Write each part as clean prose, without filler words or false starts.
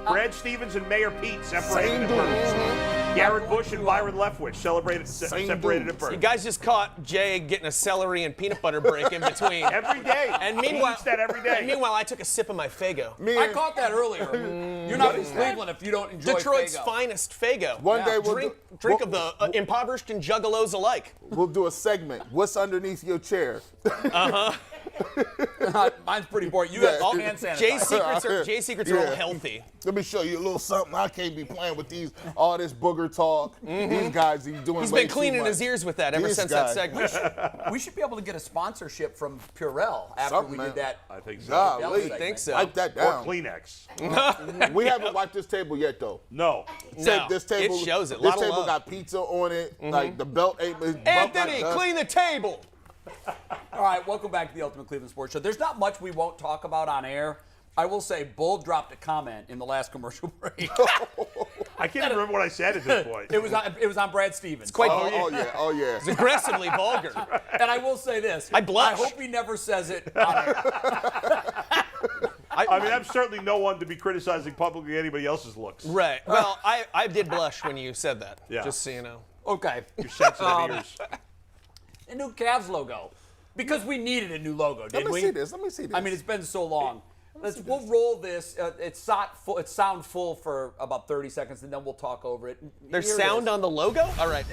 Brad Stevens and Mayor Pete separated at birth. Garrett Bush and Byron Leftwich separated at birth. You guys just caught Jay getting a celery and peanut butter break in between. Every day. And meanwhile, he eats that every day. And meanwhile, I took a sip of my Fago. I caught that earlier. You're not in Cleveland if you don't enjoy Detroit's Faygo. finest Fago. One day we'll drink of the impoverished and juggalos alike. We'll do a segment. What's underneath your chair? Mine's pretty boring. You have all hand sanitizer. Jay's secrets are all healthy. Let me show you a little something. I can't be playing with all this booger talk. These guys, he's doing He's way been cleaning too much. his ears with that ever since that segment. We should be able to get a sponsorship from Purell after we did that. I think so. Golly. I think so. Wipe that Or down. Kleenex. We haven't wiped this table yet, though. No. This table, it shows it. This Lot of table love. got pizza on it. Like the belt ain't. Anthony, clean the table. All right, welcome back to the Ultimate Cleveland Sports Show. There's not much we won't talk about on air. I will say, Bull dropped a comment in the last commercial break. I can't remember what I said at this point. It was on Brad Stevens. Quite Oh yeah. It's aggressively vulgar. And I will say this. I blush. I hope he never says it on air. I mean, I'm certainly no one to be criticizing publicly anybody else's looks. Right. Well, I did blush when you said that. Yeah. Just so you know. Okay. Your sensitive ears. A new Cavs logo. Because we needed a new logo, didn't we? Let me see this. I mean, it's been so long. We'll roll this. It's sound full for about 30 seconds, and then we'll talk over it. There's sound on the logo? All right.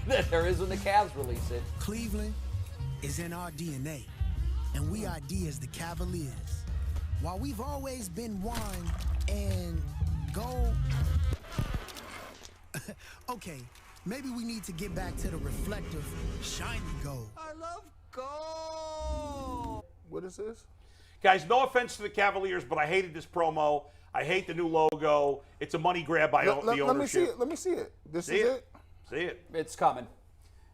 There is when the Cavs release it. Cleveland is in our DNA, and we ID as the Cavaliers. While we've always been wine and gold, okay, maybe we need to get back to the reflective, shiny gold. I love gold. What is this? Guys, no offense to the Cavaliers, but I hated this promo. I hate the new logo. It's a money grab by the ownership. Let me see it. This See is it? it. See it? It's coming.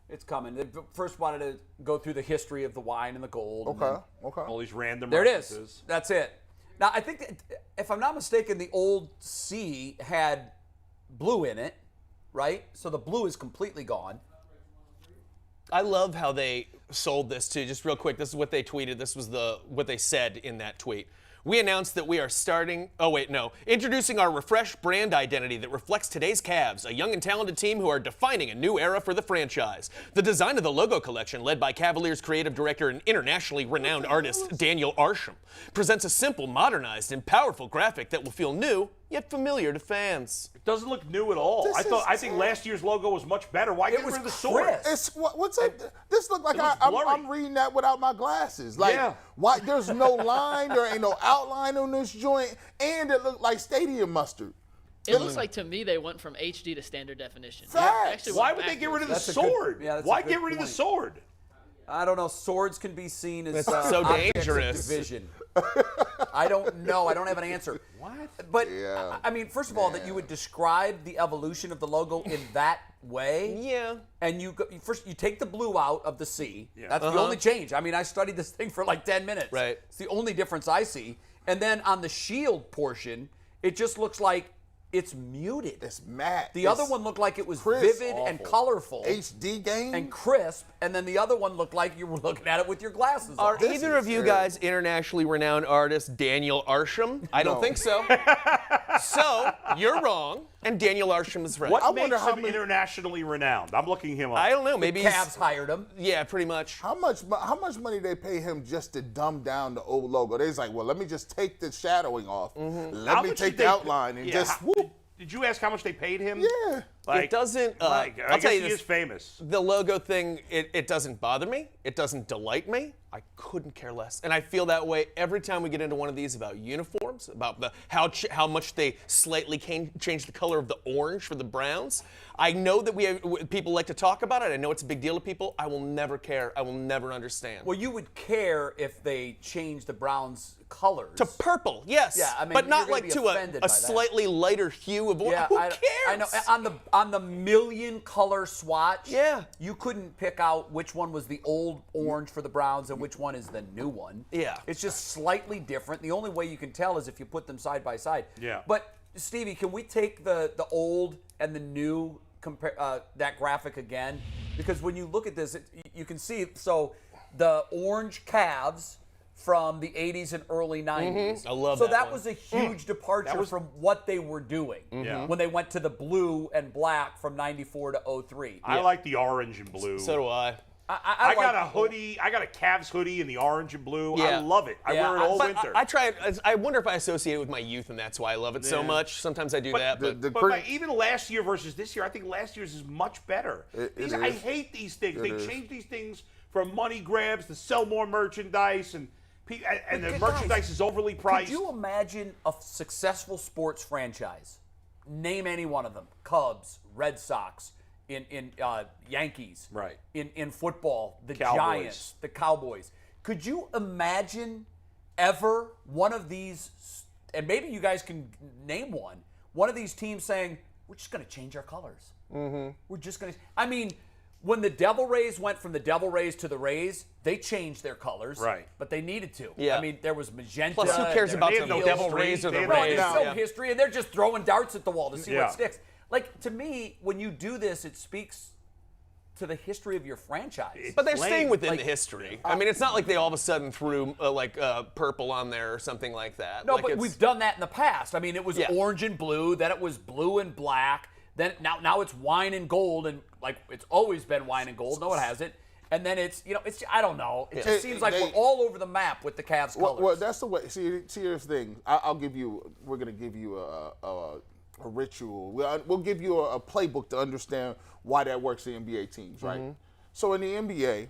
It's coming. They first wanted to go through the history of the wine and the gold. Okay. All these random There it references. is. That's it. Now, I think, if I'm not mistaken, the old C had blue in it, right? So the blue is completely gone. I love how they sold this too. Just real quick, this is what they tweeted. This was what they said in that tweet. We announced that we are introducing our refreshed brand identity that reflects today's Cavs, a young and talented team who are defining a new era for the franchise. The design of the logo collection, led by Cavaliers creative director and internationally renowned artist Daniel Arsham, presents a simple, modernized, and powerful graphic that will feel new yet familiar to fans. It doesn't look new at all. I think last year's logo was much better. Why get rid of the sword? crisp. It's what's it? This look like looks I'm blurry. reading that without my glasses. Like, Yeah. why? There's no line. There ain't no outline on this joint, and it looked like stadium mustard. It looks like to me they went from HD to standard definition. Facts. They actually Why went would they get rid of the That's a good- sword? yeah, that's a Why good get rid of the point. sword? I don't know. Swords can be seen as That's so objects of dangerous. division. I don't know. I don't have an answer. What? But Yeah. I mean, first of all, that you would describe the evolution of the logo in that way. Yeah. And you take the blue out of the C. Yeah. That's the only change. I mean, I studied this thing for like 10 minutes. Right. It's the only difference I see. And then on the shield portion, it just looks like it's muted. It's matte. The other one looked like it was crisp. vivid and Awful. colorful HD game. and crisp, and then the other one looked like you were looking at it with your glasses Are on. This either is of you terrible. guys internationally renowned artist Daniel Arsham? I don't No. think so. So, you're wrong, and Daniel Arsham is right. What I makes wonder how him many- internationally renowned? I'm looking him up. I don't know. Maybe Cavs hired him. Yeah, pretty much. How much money they pay him just to dumb down the old logo? They's like, well, let me just take the shadowing off. Let How me much take did the they- outline and Yeah, just whoop. Did you ask how much they paid him? Yeah. It doesn't. I I'll guess tell you he this. is famous. The logo thing, it doesn't bother me. It doesn't delight me. I couldn't care less. And I feel that way every time we get into one of these about uniforms, about how much they slightly change the color of the orange for the Browns. I know that people like to talk about it. I know it's a big deal to people. I will never care. I will never understand. Well, you would care if they changed the Browns' colors. To purple, yes. Yeah, I mean, but not you're gonna like be to offended a by that. slightly lighter hue of orange. Yeah, Who cares? I know. On the million color swatch, Yeah. you couldn't pick out which one was the old orange for the Browns and which one is the new one. Yeah. It's just slightly different. The only way you can tell is if you put them side by side. Yeah. But Stevie, can we take the old and the new that graphic again? Because when you look at this, you can see so the orange Cavs from the 80s and early 90s. I love so that that one. was a huge departure from what they were doing when they went to the blue and black from 94 to 03. I like the orange and blue. So do I. I got a hoodie. I got a Cavs hoodie in the orange and blue. I Yeah. love it. I Yeah, wear it all But winter. I try it. I wonder if I associate it with my youth, and that's why I love it so much. Sometimes I do that, but But even last year versus this year, I think last year's is much better. It I is. hate these things. They is. change these things for money grabs to sell more merchandise, and the Guys, merchandise is overly priced. Could you imagine a successful sports franchise? Name any one of them. Cubs, Red Sox, in Yankees. Right. In football, the Cowboys. Giants, the Cowboys. Could you imagine ever one of these, and maybe you guys can name one of these teams saying, we're just going to change our colors. Mm-hmm. We're just going to, I mean, when the Devil Rays went from the Devil Rays to the Rays, they changed their colors. Right. But they needed to. Yeah. I mean, there was magenta. plus, who cares there about was the no teal. Devil history. Rays or the They- No, Rays? there's no Yeah. history, and they're just throwing darts at the wall to see Yeah. what sticks. Like, to me, when you do this, it speaks to the history of your franchise. But they're lame. staying within Like- the history. I mean, it's not like they all of a sudden threw purple on there or something like that. No, Like, but it's- we've done that in the past. I mean, it was Yeah. orange and blue, then it was blue and black, then now it's wine and gold, and like it's always been wine and gold. No, it hasn't. And then it's it's I don't know. It just seems like we're all over the map with the Cavs colors. Well, that's the way. See, here's the thing. I'll give you. We're gonna give you a ritual. We'll give you a playbook to understand why that works in NBA teams, right? Mm-hmm. So in the NBA,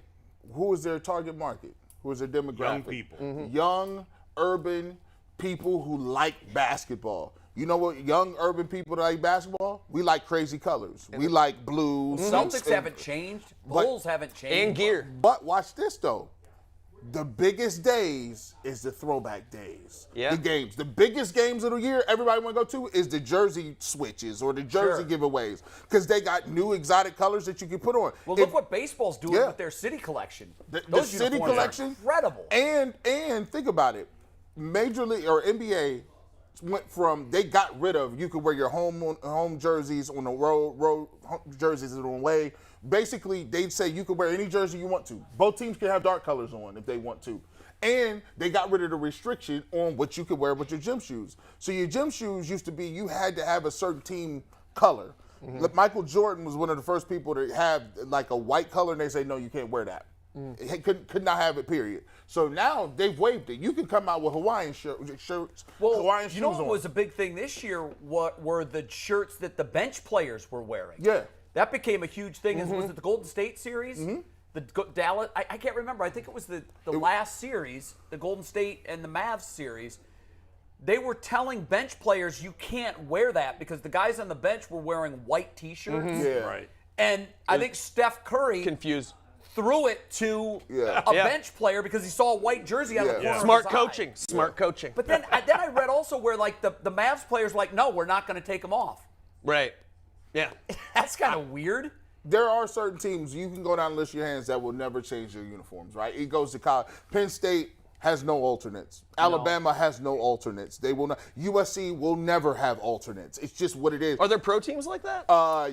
who is their target market? Who is their demographic? Young people. Young, urban people who like basketball. You know what? Young urban people that like basketball, we like crazy colors. We like blues. Celtics and- haven't changed. Bulls haven't changed. and gear. But watch this though. The biggest days is the throwback days. Yeah. The games. The biggest games of the year everybody want to go to is the jersey switches or the jersey Sure. giveaways because they got new exotic colors that you can put on. Well, look what baseball's doing Yeah. with their city collection. the Those city uniforms are collection. incredible. And think about it. Major League or NBA went from they got rid of you could wear your home jerseys on the road jerseys on the way. Basically, they'd say you could wear any jersey you want to. Both teams can have dark colors on if they want to. And they got rid of the restriction on what you could wear with your gym shoes. So your gym shoes used to be you had to have a certain team color. Look, Michael Jordan was one of the first people to have like a white color, and they say, no, you can't wear that. It could not have it, period. So now they've waived it. You can come out with Hawaiian shirts, Well, Hawaiian you shoes know what on. was a big thing this year? What were the shirts that the bench players were wearing? Yeah. That became a huge thing. Was it the Golden State series? The Dallas? I can't remember. I think it was the last series, the Golden State and the Mavs series. They were telling bench players you can't wear that because the guys on the bench were wearing white T-shirts. Yeah. Right. And I think Steph Curry Confused. threw it to Yeah. a Yeah. bench player because he saw a white jersey on the Yeah. corner. Smart of his eye. coaching. Smart coaching. But then I read also where like the Mavs players were like, no, we're not going to take them off. Right. Yeah. That's kind of weird. There are certain teams you can go down and list your hands that will never change their uniforms, right? It goes to college. Penn State has no alternates. Alabama has no alternates. They will not. USC will never have alternates. It's just what it is. Are there pro teams like that?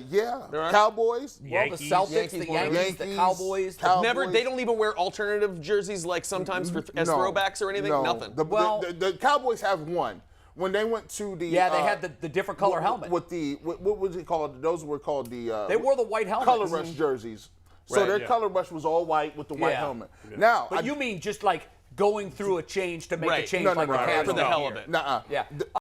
Yeah. are? Cowboys. Well, Yankees. the Celtics, Yankees the won. Yankees, the Cowboys. Never. They don't even wear alternative jerseys like sometimes as No. throwbacks or anything. No. Nothing. The Cowboys have one. When they went to the Yeah, they had the different color helmet. with the what was it called? Those were called the They wore the white helmets. color rush jerseys. So Right, their yeah. color rush was all white with the white Yeah. helmet. Now, But you mean just like going through a change to make a Right. change No, no, like no, the no, Cavs for the did hell here. of it. Nuh-uh. Yeah.